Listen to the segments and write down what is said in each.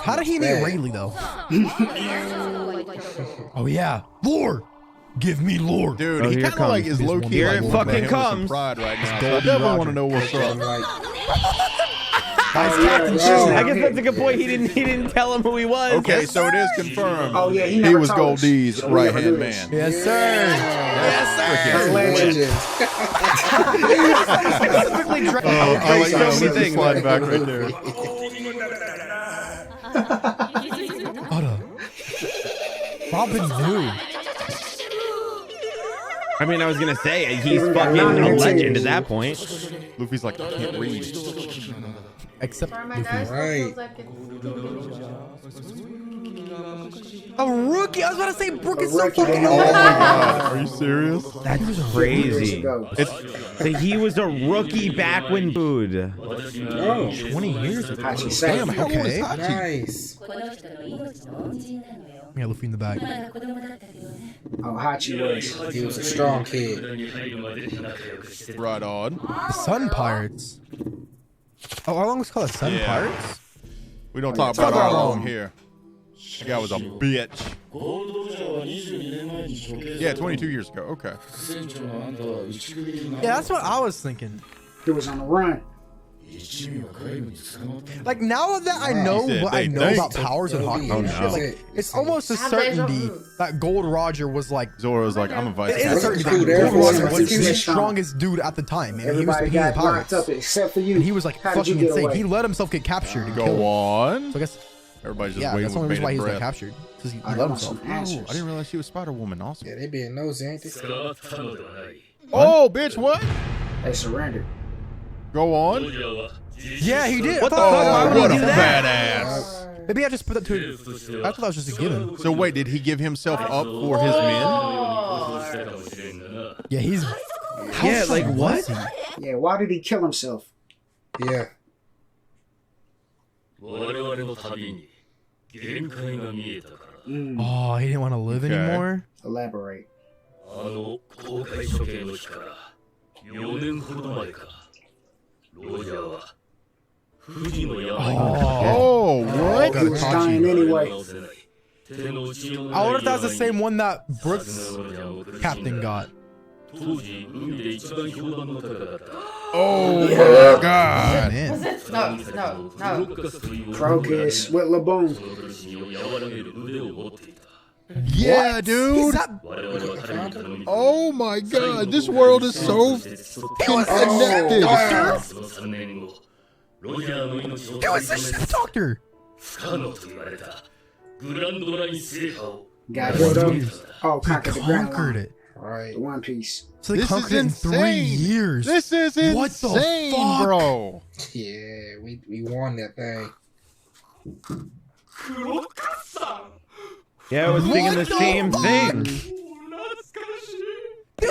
How did he meet Rayleigh though? Oh yeah, lore. Give me lore, dude. He kind of like is low key. Here like it fucking comes. Pride right now. So I definitely want to know what's up. I guess that's a good point. He didn't tell him who he was. Okay, so it is confirmed. Oh yeah, he was Gold D's right hand man. Yes, sir. Legend. I like so many things. Slide back right there. Robin knew. I mean, I was gonna say he's fucking a legend at that point. Luffy's like, I can't read. Except Luffy. Right. A rookie. I was about to say Brook is so fucking Oh old. my god, are you serious? That's crazy. So he was a rookie back when dude. Oh, 20 years. Damn, okay. Nice. Yeah, Luffy in the back. Oh, Hachi was. He was a strong kid. Right on. The Sun Pirates. Oh, how long was it called? The Sun Pirates? We don't talk about how long here. The guy was a bitch. Yeah, 22 years ago. Okay. Yeah, that's what I was thinking. He was on the run. Like now that I know what I know about powers and hockey and shit, like it's almost a certainty that Gold Roger was like Zoro's like, I'm a vice. it is a certainty that Gold Roger was the strongest dude at the time, and he was the king of the pirates. Except for you. And he was like fucking insane. He let himself get captured. And Go on. So I guess everybody's just yeah, waiting that's the with only reason why bated he's got breath. captured because he I let want himself. some answers. I didn't realize she was Spider-Woman also. Yeah, they being nosy, ain't they? Oh, bitch, what? They surrendered. Go on. Yeah, he did. What the Oh, fuck? Why would what he a do that? badass. Maybe I just put that to. I thought that was just a given. So wait, did he give himself up for his men? Yeah, he's. Yeah, like what? Yeah, why did he kill himself? Yeah. Oh, he didn't want to live anymore. Elaborate. Oh, what? He was dying anyway. I wonder if that's the same one that Brooks captain got. Oh my god. Man. No. Crocus with Laboon. Yeah, dude. Oh my god, this world is so connected. It was the ship doctor. Got rid of. Oh, conquered the Grand Conquered Line. it. The One Piece. So they This conquered is it in 3 insane. years. This is What the insane, fuck? bro. Yeah, we won that thing. Yeah, I was thinking the What the same fuck? thing. Dude,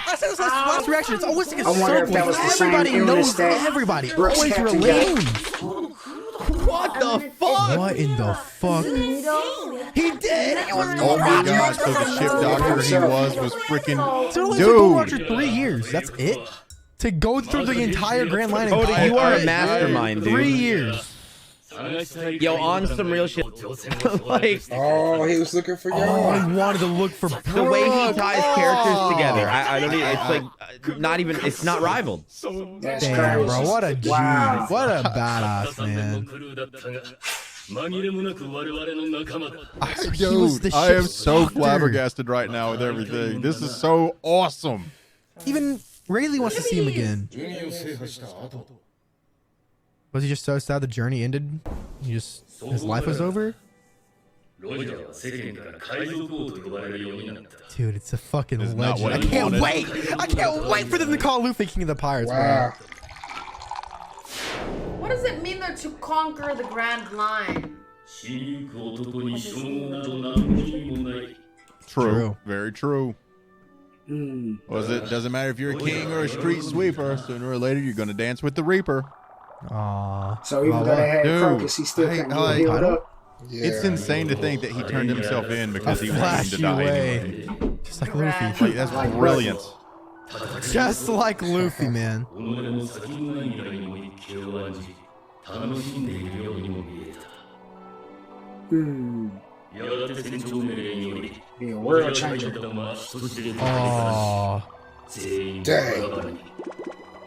I said this last reaction. It's always like a I wonder if circle. that was the same Everybody illness knows that everybody. It Brooks always captain relates. What the fuck? What in the fuck? He did. It was Oh my god, so the ship doctor he was freaking So it only took Gold dude. Roger 3 years. That's it. To go through the entire Grand Line. and Cody, conquer you are a it? mastermind, 3 dude. years. Yo, on some real shit. Like Oh, he was looking for Oh, y'all. I wanted to look for the way he ties characters together. I don't even. It's like not even. It's not rivaled. That's Damn, crazy. bro. What a G. Wow. What a badass, man. He was Dude, the I am ship's so doctor. flabbergasted right now with everything. This is so awesome. Even Rayleigh wants to see him again. Was he just so sad the journey ended? His life was over? Dude, it's a fucking It's not legend. what I he can't wanted. wait. I can't wait for them to call Luffy King of the Pirates, Wow. What does it mean though to conquer the Grand Line? True. Very true. Was it? Doesn't matter if you're a king or a street sweeper. Sooner or later, you're gonna dance with the Reaper. Aw. So even though they had Dude, Crocus, he still couldn't get healed up. Yeah, It's insane to think that he turned himself in because he wanted him to Flashy die way. anyway. Just like Luffy. Like, that's brilliant. Just like Luffy, man. Be a world changer. Oh. dang.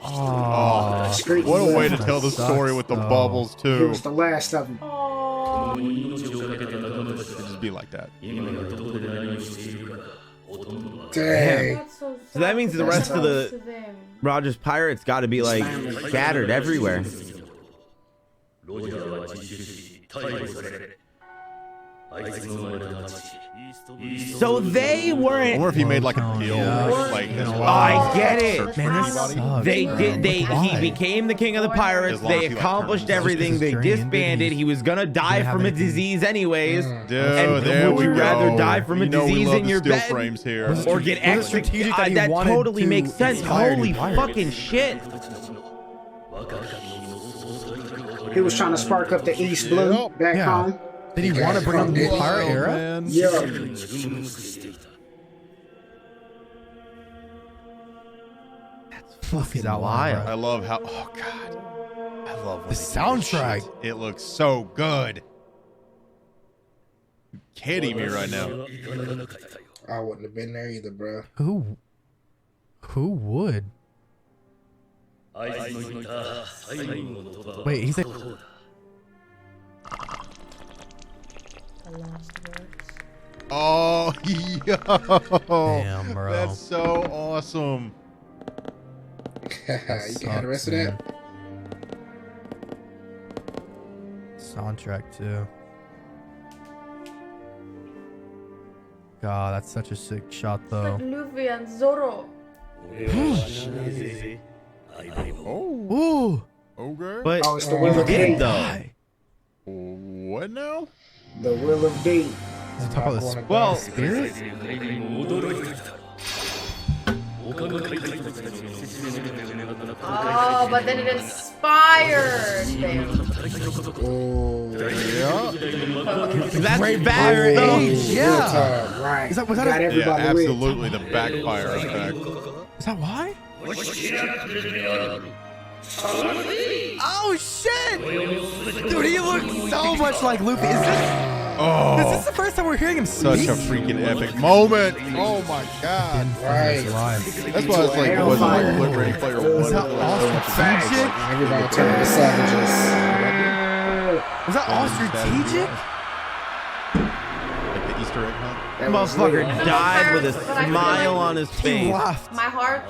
Oh. Street What a way to That tell the story sucks, with the though. bubbles, He too. was the last of them. Oh. Just be like that. Dang. That's so So that means the sad. rest of the To them. Rogers Pirates got to be like scattered everywhere. So they I weren't. wonder if he made like a Oh, deal. yeah. Like, that's Oh, why. I get it. Man, this sucks. They did. He Why? became the king of the pirates. As long as They he, like, accomplished turns. everything. Just They his journey disbanded. ended. He was gonna die have from a anything. disease anyways. Dude, And there would we you go. rather die from a You know we disease love in the your steel bed? frames here. Or get Was it extra. strategic that he That wanted totally to makes sense. inspire new Holy pirates? fucking shit! He was trying to spark up the East Blue back Yeah. home. Did he want to bring up the new pirate era? Man. Yeah. Luffy's out wild. I love how. Oh god, I love when The they do this soundtrack. shit. It looks so good. You kidding me right now? I wouldn't have been there either, bro. Who would? Wait, he's like, The last words. Oh, yo. damn, bro. That's so awesome. You can have the rest of that. Soundtrack too. God, that's such a sick shot Like though. Luffy and Zoro. Oh, Ooh, okay. But Oh, it's the he Will of did Fate. though. What now? The Will of Fate. does it talk about the Well, spirit? Oh, but then it inspired them. Oh, Yeah. that's Great fast Fire though. Age, yeah. time. Right. Is that- was that Got a- Yeah, everybody with. absolutely. The backfire effect. Is that why? Oh shit! Dude, he looks so much like Luffy. Is this the first time we're hearing him speak? Such a freaking epic moment. Oh my god. Right. That's why it's like, it wasn't like Flip Ready Player One. Was that all strategic? Everybody turned to savages. Was that all strategic? Like the Easter egg hunt. That was Motherfucker lit. died with a But I feel smile like on his He face. laughed. My heart.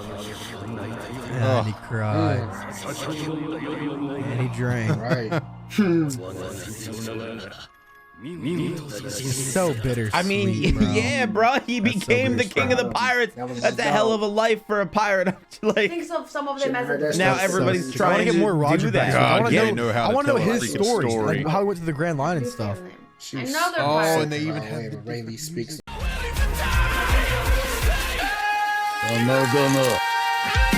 And he cried. And he drank. Right. He's so bitter. I mean, yeah, bro, he That's so became the weird. king of the pirates. That was That's a dope. hell of a life for a pirate. Like, Think of some of them Shouldn't heard as that now stuff. everybody's I want trying to get more Roger do that. back. God, I want yeah, to you know how I to want to know tell a his freaking stories, story. like how he went to the Grand Line and stuff. She's Another Oh, pirate. and they even Oh, have yeah, Rayleigh speaks. 真田